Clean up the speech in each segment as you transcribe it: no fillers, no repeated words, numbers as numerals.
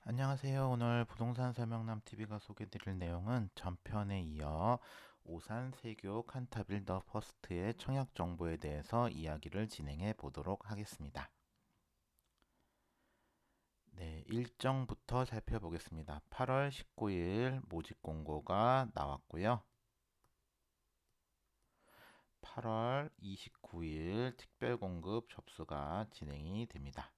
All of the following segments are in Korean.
안녕하세요. 오늘 부동산 설명남 TV가 소개드릴 내용은 전편에 이어 오산 세교 칸타빌더 퍼스트의 청약 정보에 대해서 이야기를 진행해 보도록 하겠습니다. 네, 일정부터 살펴보겠습니다. 8월 19일 모집 공고가 나왔고요. 8월 29일 특별 공급 접수가 진행이 됩니다.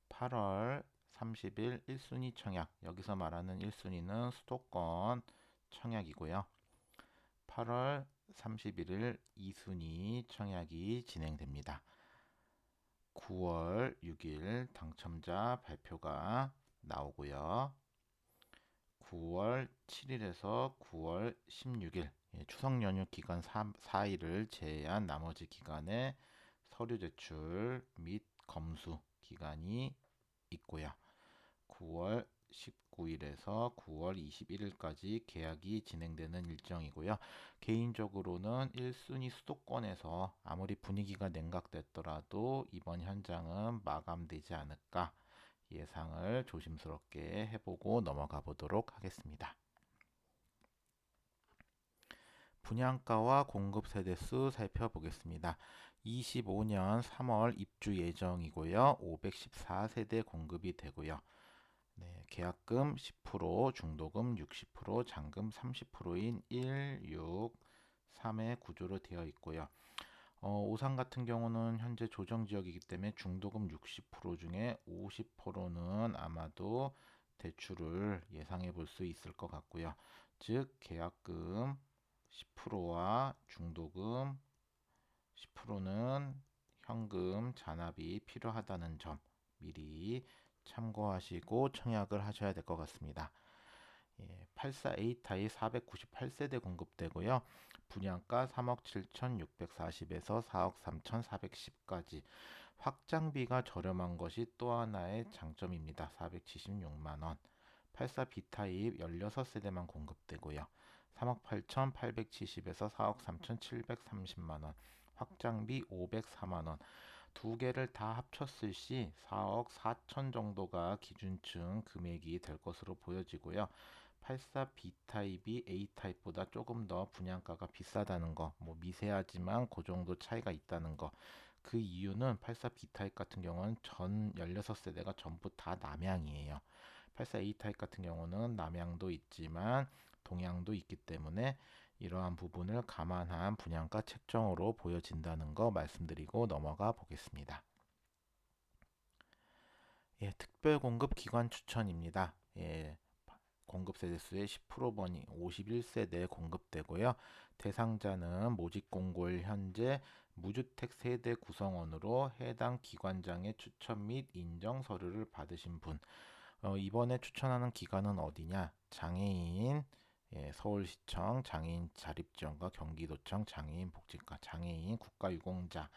8월 30일 1순위 청약, 여기서 말하는 1순위는 수도권 청약이고요. 8월 31일 2순위 청약이 진행됩니다. 9월 6일 당첨자 발표가 나오고요. 9월 7일에서 9월 16일, 추석 연휴 기간 4일을 제외한 나머지 기간에 서류 제출 및 검수 기간이 있고요. 9월 19일에서 9월 21일까지 계약이 진행되는 일정이고요. 개인적으로는 1순위 수도권에서 아무리 분위기가 냉각됐더라도 이번 현장은 마감되지 않을까 예상을 조심스럽게 해보고 넘어가 보도록 하겠습니다. 분양가와 공급 세대수 살펴보겠습니다. 25년 3월 입주 예정이고요. 514세대 공급이 되고요. 네, 계약금 10%, 중도금 60%, 잔금 30%인 1, 6, 3의 구조로 되어 있고요. 오산 같은 경우는 현재 조정 지역이기 때문에 중도금 60% 중에 50%는 아마도 대출을 예상해 볼 수 있을 것 같고요. 즉, 계약금 10%와 중도금 10%는 현금 잔압이 필요하다는 점 미리 참고하시고 청약을 하셔야 될 것 같습니다. 84A 타입 498세대 공급되고요. 분양가 3억 7,640에서 4억 3,410까지. 확장비가 저렴한 것이 또 하나의 장점입니다. 476만 원. 84B 타입 16세대만 공급되고요. 3억 8,870에서 4억 3,730만 원. 확장비 504만 원. 두 개를 다 합쳤을 시 4억 4천 정도가 기준층 금액이 될 것으로 보여지고요. 84B 타입이 A 타입보다 조금 더 분양가가 비싸다는 거, 뭐 미세하지만 그 정도 차이가 있다는 거. 그 이유는 84B 타입 같은 경우는 전 16세대가 전부 다 남양이에요. 84A 타입 같은 경우는 남양도 있지만 동양도 있기 때문에 이러한 부분을 감안한 분양가 책정으로 보여진다는 거 말씀드리고 넘어가 보겠습니다. 특별 공급 기관 추천입니다. 공급 세대수의 10%번이 51세대 공급되고요. 대상자는 모집 공고일 현재 무주택 세대 구성원으로 해당 기관장의 추천 및 인정 서류를 받으신 분. 이번에 추천하는 기관은 어디냐? 장애인, 서울시청 장애인 자립지원과 경기도청 장애인 복지과, 장애인 국가유공자,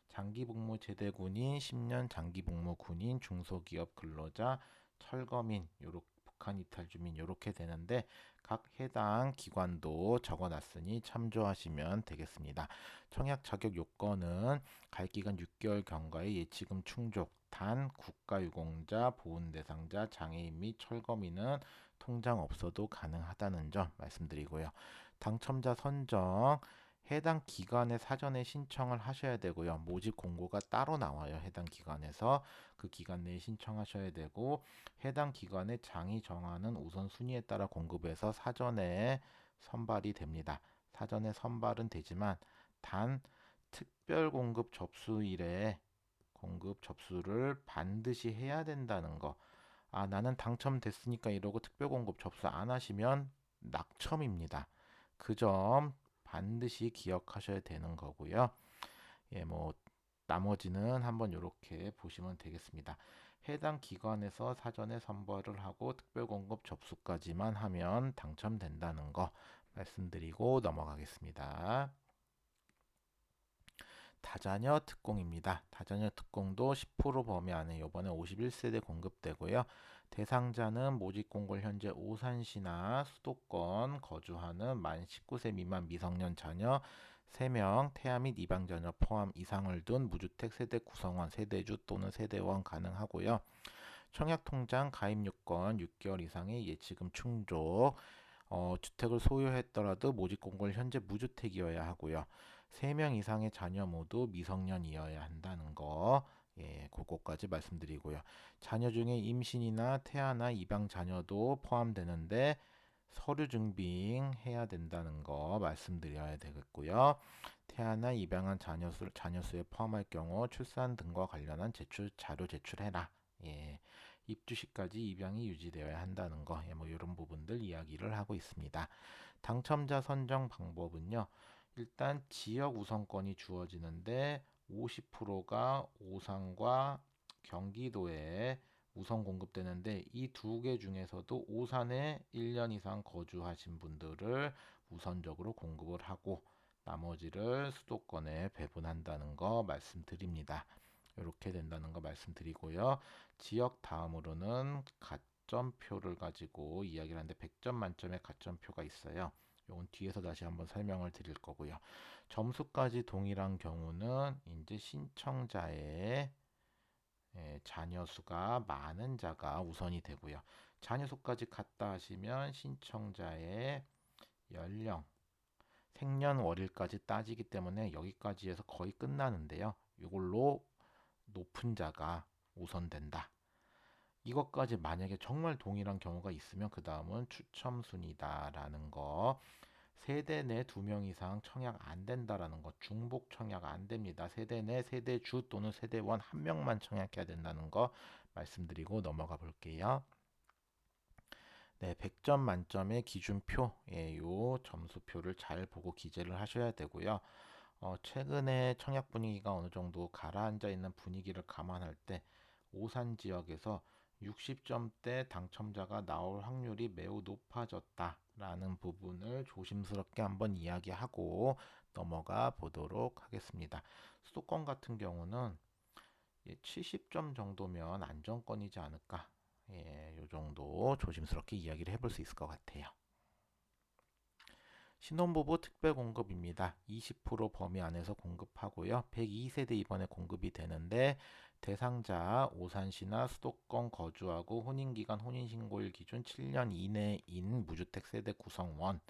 장기복무 제대군인, 10년 장기복무 군인, 중소기업 근로자, 철거민, 요렇게 북한 이탈 주민 요렇게 되는데 각 해당 기관도 적어놨으니 참조하시면 되겠습니다. 청약 자격 요건은 가입기간 6개월 경과의 예치금 충족, 단 국가유공자, 보훈 대상자, 장애인 및 철거민은 통장 없어도 가능하다는 점 말씀드리고요. 당첨자 선정 해당 기관에 사전에 신청을 하셔야 되고요. 모집 공고가 따로 나와요. 해당 기관에서 그 기간 내에 신청하셔야 되고 해당 기관의 장이 정하는 우선순위에 따라 공급해서 사전에 선발이 됩니다. 사전에 선발은 되지만 단 특별 공급 접수일에 공급 접수를 반드시 해야 된다는 거. 아, 나는 당첨됐으니까 이러고 특별 공급 접수 안 하시면 낙첨입니다. 그 점 반드시 기억하셔야 되는 거고요. 뭐 나머지는 한번 이렇게 보시면 되겠습니다. 해당 기관에서 사전에 선발을 하고 특별 공급 접수까지만 하면 당첨된다는 거 말씀드리고 넘어가겠습니다. 다자녀 특공입니다. 다자녀 특공도 10% 범위 안에 이번에 51세대 공급되고요. 대상자는 모집 공고를 현재 오산시나 수도권 거주하는 만 19세 미만 미성년 자녀 3명, 태아 및 입양 자녀 포함 이상을 둔 무주택 세대 구성원, 세대주 또는 세대원 가능하고요. 청약통장 가입 요건 6개월 이상의 예치금 충족, 주택을 소유했더라도 모집공고를 현재 무주택이어야 하고요. 3명 이상의 자녀 모두 미성년이어야 한다는 거, 그거까지 말씀드리고요. 자녀 중에 임신이나 태아나 입양 자녀도 포함되는데 서류 증빙해야 된다는 거 말씀드려야 되겠고요. 태아나 입양한 자녀 수에 포함할 경우 출산 등과 관련한 자료 제출해라. 예. 입주 시까지 입양이 유지되어야 한다는 거, 뭐 이런 부분들 이야기를 하고 있습니다. 당첨자 선정 방법은요. 일단 지역 우선권이 주어지는데 50%가 오산과 경기도에 우선 공급되는데 이 두 개 중에서도 오산에 1년 이상 거주하신 분들을 우선적으로 공급을 하고 나머지를 수도권에 배분한다는 거 말씀드립니다. 이렇게 된다는 거 말씀드리고요. 지역 다음으로는 가점표를 가지고 이야기를 하는데 100점 만점의 가점표가 있어요. 이건 뒤에서 다시 한번 설명을 드릴 거고요. 점수까지 동일한 경우는 이제 신청자의 자녀 수가 많은 자가 우선이 되고요. 자녀 수까지 같다 하시면 신청자의 연령, 생년월일까지 따지기 때문에 여기까지 해서 거의 끝나는데요. 이걸로 높은 자가 우선된다. 이것까지 만약에 정말 동일한 경우가 있으면 그 다음은 추첨 순이다라는 거. 세대 내 2명 이상 청약 안 된다라는 거. 중복 청약 안 됩니다. 세대 내 세대 주 또는 세대원 1명만 청약해야 된다는 거 말씀드리고 넘어가 볼게요. 네, 100점 만점의 기준표, 요 점수표를 잘 보고 기재를 하셔야 되고요. 최근에 청약 분위기가 어느 정도 가라앉아 있는 분위기를 감안할 때 오산 지역에서 60점대 당첨자가 나올 확률이 매우 높아졌다라는 부분을 조심스럽게 한번 이야기하고 넘어가 보도록 하겠습니다. 수도권 같은 경우는 70점 정도면 안정권이지 않을까. 요 정도 조심스럽게 이야기를 해볼 수 있을 것 같아요. 신혼부부 특별 공급입니다. 20% 범위 안에서 공급하고요. 102세대 이번에 공급이 되는데 대상자 오산시나 수도권 거주하고 혼인기간 혼인신고일 기준 7년 이내인 무주택 세대 구성원,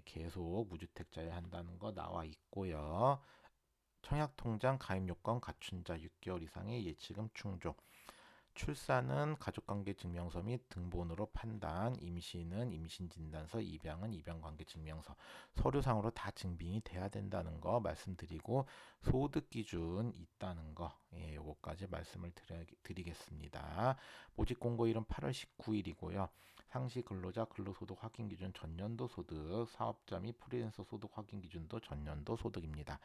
계속 무주택자여야 한다는 거 나와 있고요. 청약통장 가입 요건 갖춘 자 6개월 이상의 예치금 충족, 출산은 가족관계증명서 및 등본으로 판단, 임신은 임신진단서, 입양은 입양관계증명서, 서류상으로 다 증빙이 돼야 된다는 거 말씀드리고 소득기준 있다는 거, 요거까지 말씀을 드리겠습니다. 모집공고일은 8월 19일이고요. 상시 근로자 근로소득 확인기준 전년도 소득, 사업자 및 프리랜서 소득 확인기준도 전년도 소득입니다.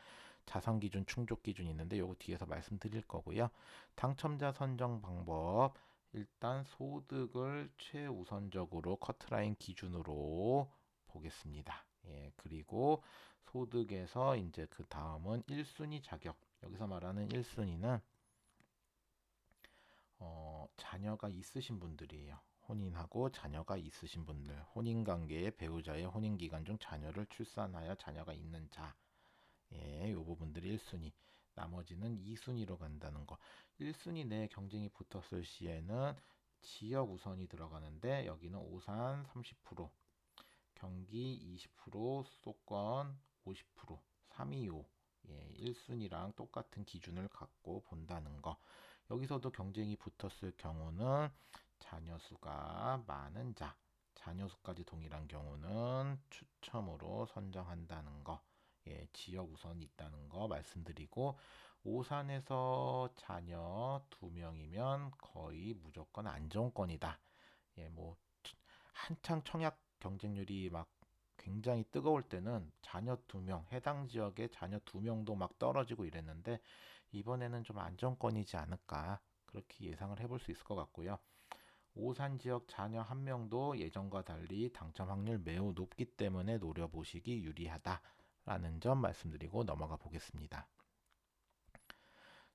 자산기준 충족기준이 있는데 요거 뒤에서 말씀드릴 거고요. 당첨자 선정 방법, 일단 소득을 최우선적으로 커트라인 기준으로 보겠습니다. 그리고 소득에서 이제 그 다음은 1순위 자격. 여기서 말하는 1순위는 자녀가 있으신 분들이에요. 혼인하고 자녀가 있으신 분들, 혼인관계의 배우자의 혼인기간 중 자녀를 출산하여 자녀가 있는 자, 이 부분들이 1순위, 나머지는 2순위로 간다는 거. 1순위 내에 경쟁이 붙었을 시에는 지역 우선이 들어가는데 여기는 오산 30%, 경기 20%, 수도권 50%, 325, 1순위랑 똑같은 기준을 갖고 본다는 거. 여기서도 경쟁이 붙었을 경우는 자녀 수가 많은 자, 자녀 수까지 동일한 경우는 추첨으로 선정한다는 거. 지역 우선이 있다는 거 말씀드리고 오산에서 자녀 2명이면 거의 무조건 안정권이다. 뭐 한창 청약 경쟁률이 막 굉장히 뜨거울 때는 자녀 2명, 해당 지역에 자녀 2명도 막 떨어지고 이랬는데 이번에는 좀 안정권이지 않을까 그렇게 예상을 해볼 수 있을 것 같고요. 오산 지역 자녀 1명도 예전과 달리 당첨 확률 매우 높기 때문에 노려보시기 유리하다라는 점 말씀드리고 넘어가 보겠습니다.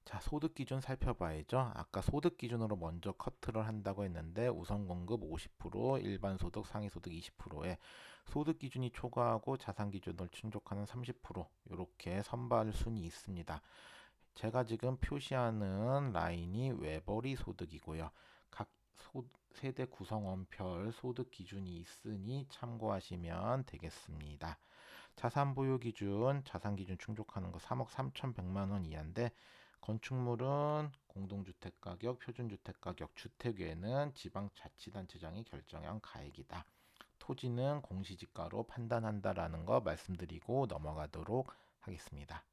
자, 소득 기준 살펴봐야죠. 아까 소득 기준으로 먼저 커트를 한다고 했는데 우선 공급 50%, 일반 소득, 상위 소득 20%에 소득 기준이 초과하고 자산 기준을 충족하는 30% 이렇게 선발 순이 있습니다. 제가 지금 표시하는 라인이 외벌이 소득이고요. 각 세대 구성원별 소득 기준이 있으니 참고하시면 되겠습니다. 자산 보유 기준, 자산 기준 충족하는 거 3억 3,100만 원 이하인데 건축물은 공동주택 가격, 표준주택 가격, 주택 외에는 지방자치단체장이 결정한 가액이다. 토지는 공시지가로 판단한다라는 거 말씀드리고 넘어가도록 하겠습니다.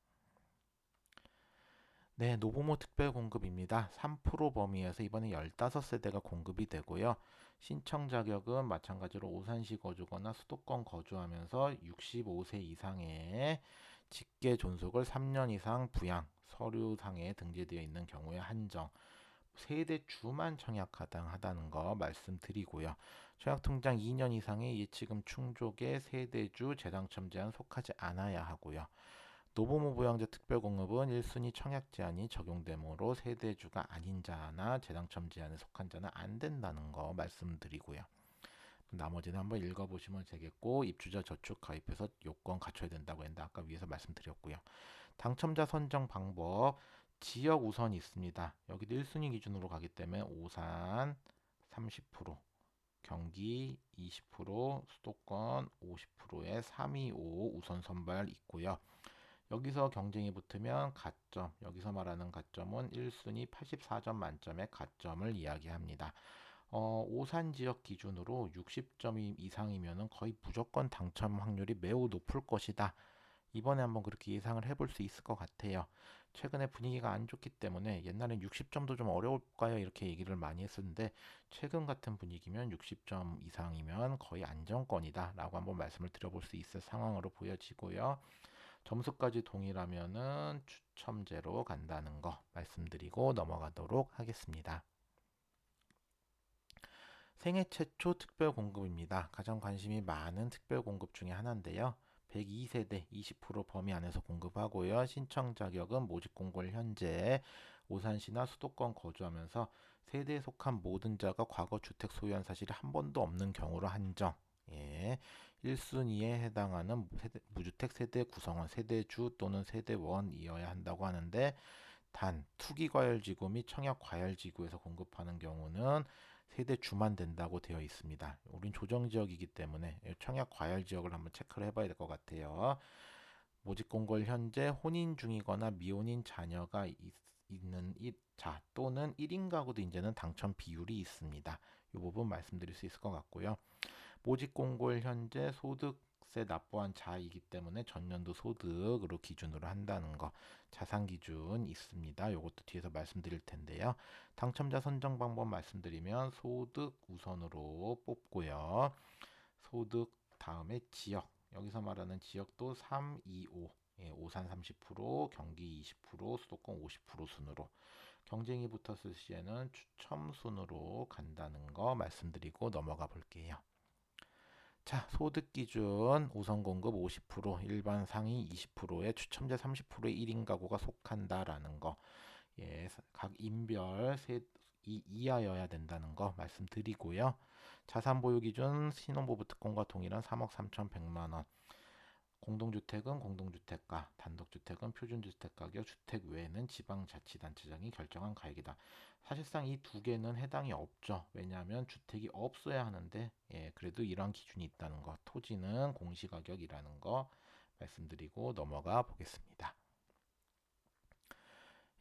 네, 노부모 특별 공급입니다. 3% 범위에서 이번에 15세대가 공급이 되고요. 신청 자격은 마찬가지로 오산시 거주거나 수도권 거주하면서 65세 이상의 직계 존속을 3년 이상 부양, 서류상에 등재되어 있는 경우에 한정, 세대주만 청약하다는 거 말씀드리고요. 청약통장 2년 이상의 예치금 충족의 세대주 재당첨 제한 속하지 않아야 하고요. 노부모 부양제 특별공급은 1순위 청약 제한이 적용되므로 세대주가 아닌 자나 재당첨 제한에 속한 자는 안 된다는 거 말씀드리고요. 나머지는 한번 읽어보시면 되겠고 입주자 저축 가입해서 요건 갖춰야 된다고 했는데 아까 위에서 말씀드렸고요. 당첨자 선정 방법 지역 우선이 있습니다. 여기도 1순위 기준으로 가기 때문에 오산 30%, 경기 20%, 수도권 50%의 325 우선 선발 있고요. 여기서 경쟁이 붙으면 가점, 여기서 말하는 가점은 1순위 84점 만점의 가점을 이야기합니다. 오산 지역 기준으로 60점 이상이면 거의 무조건 당첨 확률이 매우 높을 것이다. 이번에 한번 그렇게 예상을 해볼 수 있을 것 같아요. 최근에 분위기가 안 좋기 때문에 옛날엔 60점도 좀 어려울까요? 이렇게 얘기를 많이 했었는데 최근 같은 분위기면 60점 이상이면 거의 안정권이다 라고 한번 말씀을 드려볼 수 있을 상황으로 보여지고요. 점수까지 동일하면은 추첨제로 간다는 거 말씀드리고 넘어가도록 하겠습니다. 생애 최초 특별 공급입니다. 가장 관심이 많은 특별 공급 중에 하나인데요. 102세대 20% 범위 안에서 공급하고요. 신청 자격은 모집 공고를 현재 오산시나 수도권 거주하면서 세대에 속한 모든 자가 과거 주택 소유한 사실이 한 번도 없는 경우로 한정. 예. 1순위에 해당하는 무주택 세대 구성원, 세대주 또는 세대원이어야 한다고 하는데 단 투기과열지구 및 청약과열지구에서 공급하는 경우는 세대주만 된다고 되어 있습니다. 우린 조정지역이기 때문에 청약과열지역을 한번 체크를 해봐야 될 것 같아요. 모집공고를 현재 혼인 중이거나 미혼인 자녀가 있는 자 또는 1인 가구도 이제는 당첨 비율이 있습니다. 이 부분 말씀드릴 수 있을 것 같고요. 모집공고를 현재 소득세 납부한 자이기 때문에 전년도 소득으로 기준으로 한다는 거 자산 기준 있습니다. 이것도 뒤에서 말씀드릴 텐데요. 당첨자 선정 방법 말씀드리면 소득 우선으로 뽑고요. 소득 다음에 지역 여기서 말하는 지역도 3, 2, 5 오산 30%, 경기 20%, 수도권 50% 순으로 경쟁이 붙었을 시에는 추첨 순으로 간다는 거 말씀드리고 넘어가 볼게요. 자, 소득 기준 우선 공급 50%, 일반 상위 20%에 추첨자 30%의 1인 가구가 속한다라는 거. 예, 각 인별 이하여야 된다는 거 말씀드리고요. 자산 보유 기준 신혼부부 특권과 동일한 3억 3,100만 원. 공동주택은 공동주택가, 단독주택은 표준주택 가격, 주택 외에는 지방자치단체장이 결정한 가액이다. 사실상 이 두 개는 해당이 없죠. 왜냐하면 주택이 없어야 하는데 그래도 이러한 기준이 있다는 거. 토지는 공시가격이라는 거 말씀드리고 넘어가 보겠습니다.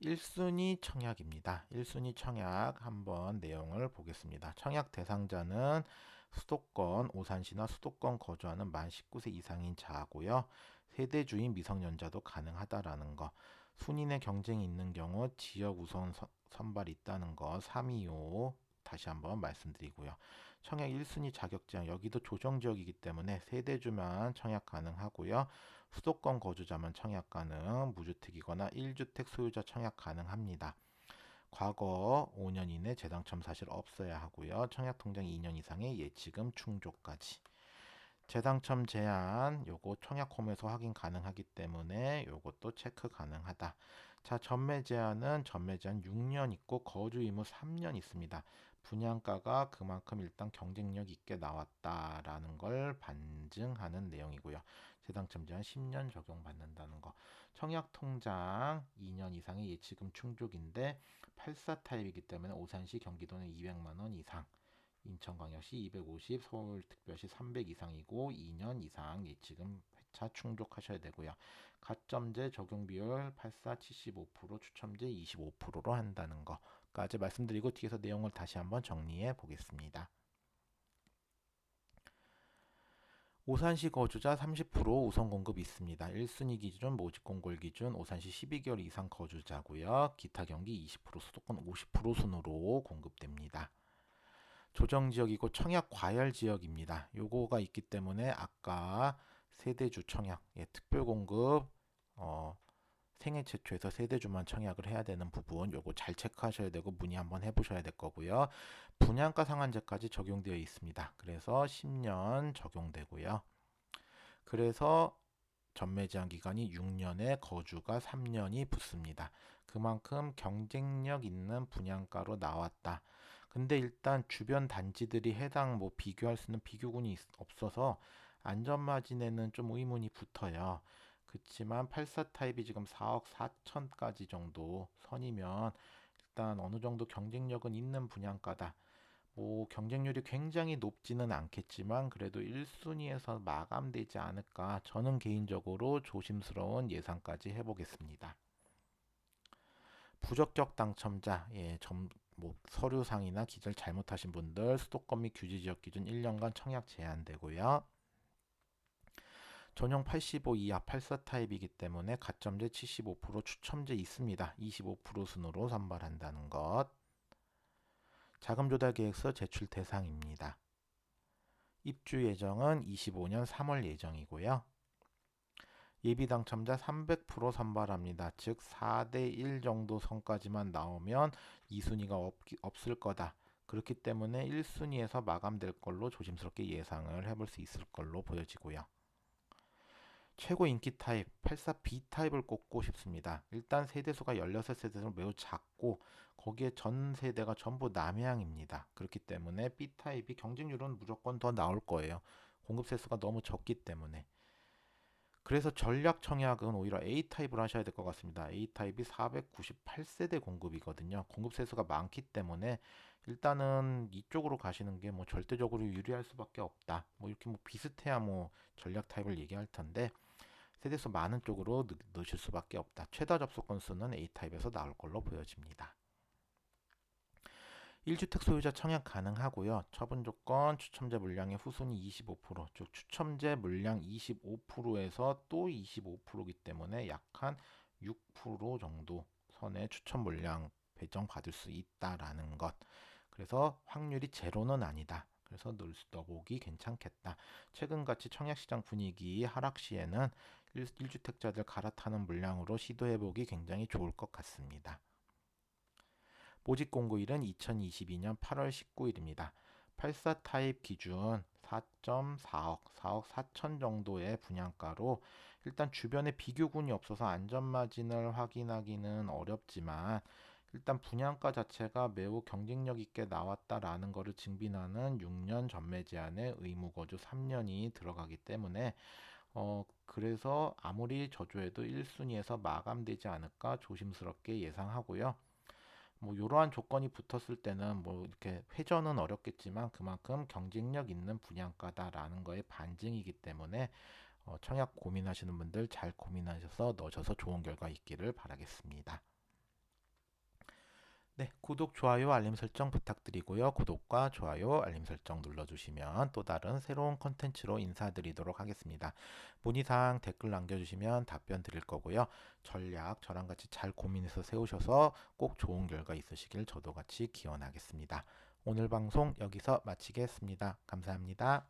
1순위 청약입니다. 1순위 청약 한번 내용을 보겠습니다. 청약 대상자는 수도권, 오산시나 수도권 거주하는 만 19세 이상인 자고요. 세대주인 미성년자도 가능하다라는 거. 순인의 경쟁이 있는 경우 지역 우선 선발이 있다는 거 325 다시 한번 말씀드리고요. 청약 1순위 자격 제한 여기도 조정지역이기 때문에 세대주만 청약 가능하고요. 수도권 거주자만 청약 가능, 무주택이거나 1주택 소유자 청약 가능합니다. 과거 5년 이내 재당첨 사실 없어야 하고요. 청약통장 2년 이상의 예치금 충족까지. 재당첨 제한 요거 청약홈에서 확인 가능하기 때문에 요것도 체크 가능하다. 자, 전매 제한 6년 있고 거주 의무 3년 있습니다. 분양가가 그만큼 일단 경쟁력 있게 나왔다라는 걸 반증하는 내용이고요. 재당첨 제한 10년 적용받는다는 거. 청약통장 2년 이상의 예치금 충족인데 84 타입이기 때문에 오산시 경기도는 200만 원 이상, 인천광역시 250, 서울특별시 300 이상이고 2년 이상 예치금 회차 충족하셔야 되고요. 가점제 적용 비율 84 75%, 추첨제 25%로 한다는 거까지 말씀드리고 뒤에서 내용을 다시 한번 정리해 보겠습니다. 오산시 거주자 30% 우선 공급 있습니다. 1순위 기준 모집 공고 기준 오산시 12개월 이상 거주자고요. 기타 경기 20%, 수도권 50% 순으로 공급됩니다. 조정지역이고 청약 과열 지역입니다. 요거가 있기 때문에 아까 세대주 청약, 특별공급 생애 최초에서 세대주만 청약을 해야 되는 부분 요거 잘 체크하셔야 되고 문의 한번 해보셔야 될 거고요. 분양가 상한제까지 적용되어 있습니다. 그래서 10년 적용되고요. 그래서 전매 제한 기간이 6년에 거주가 3년이 붙습니다. 그만큼 경쟁력 있는 분양가로 나왔다. 근데 일단 주변 단지들이 해당 비교할 수 있는 비교군이 없어서 안전마진에는 좀 의문이 붙어요. 그렇지만 84 타입이 지금 4억 4천까지 정도 선이면 일단 어느 정도 경쟁력은 있는 분양가다. 경쟁률이 굉장히 높지는 않겠지만 그래도 1순위에서 마감되지 않을까 저는 개인적으로 조심스러운 예상까지 해보겠습니다. 부적격 당첨자, 서류상이나 기재를 잘못하신 분들 수도권 및 규제지역 기준 1년간 청약 제한되고요. 전용 85 이하 84 타입이기 때문에 가점제 75%, 추첨제 있습니다. 25% 순으로 선발한다는 것. 자금 조달 계획서 제출 대상입니다. 입주 예정은 25년 3월 예정이고요. 예비 당첨자 300% 선발합니다. 즉 4대 1 정도 선까지만 나오면 2순위가 없을 거다. 그렇기 때문에 1순위에서 마감될 걸로 조심스럽게 예상을 해볼 수 있을 걸로 보여지고요. 최고 인기 타입 84B 타입을 꼽고 싶습니다. 일단 세대수가 16세대로 매우 작고 거기에 전 세대가 전부 남해안입니다. 그렇기 때문에 B 타입이 경쟁률은 무조건 더 나올 거예요. 공급 세수가 너무 적기 때문에. 그래서 전략 청약은 오히려 A 타입을 하셔야 될 것 같습니다. A 타입이 498세대 공급이거든요. 공급 세수가 많기 때문에 일단은 이쪽으로 가시는 게 절대적으로 유리할 수밖에 없다. 이렇게 비슷해야 전략 타입을 얘기할 텐데 세대수 많은 쪽으로 넣으실 수밖에 없다. 최다 접속 건수는 A 타입에서 나올 걸로 보여집니다. 1주택 소유자 청약 가능하고요. 처분 조건 추첨제 물량의 후순위 25%, 즉 추첨제 물량 25%에서 또 25%이기 때문에 약 한 6% 정도 선의 추첨 물량 배정받을 수 있다라는 것. 그래서 확률이 제로는 아니다. 그래서 넣어보기 괜찮겠다. 최근같이 청약시장 분위기 하락 시에는 1주택자들 갈아타는 물량으로 시도해보기 굉장히 좋을 것 같습니다. 모집 공고일은 2022년 8월 19일입니다. 84 타입 기준 4.4억, 4억 4천 정도의 분양가로 일단 주변에 비교군이 없어서 안전마진을 확인하기는 어렵지만 일단 분양가 자체가 매우 경쟁력 있게 나왔다라는 것을 증빙하는 6년 전매 제한에 의무 거주 3년이 들어가기 때문에 그래서 아무리 저조해도 1순위에서 마감되지 않을까 조심스럽게 예상하고요. 이러한 조건이 붙었을 때는 이렇게 회전은 어렵겠지만 그만큼 경쟁력 있는 분양가다라는 거에 반증이기 때문에 청약 고민하시는 분들 잘 고민하셔서 넣으셔서 좋은 결과 있기를 바라겠습니다. 네, 구독, 좋아요, 알림 설정 부탁드리고요. 구독과 좋아요, 알림 설정 눌러주시면 또 다른 새로운 컨텐츠로 인사드리도록 하겠습니다. 문의사항 댓글 남겨주시면 답변 드릴 거고요. 전략 저랑 같이 잘 고민해서 세우셔서 꼭 좋은 결과 있으시길 저도 같이 기원하겠습니다. 오늘 방송 여기서 마치겠습니다. 감사합니다.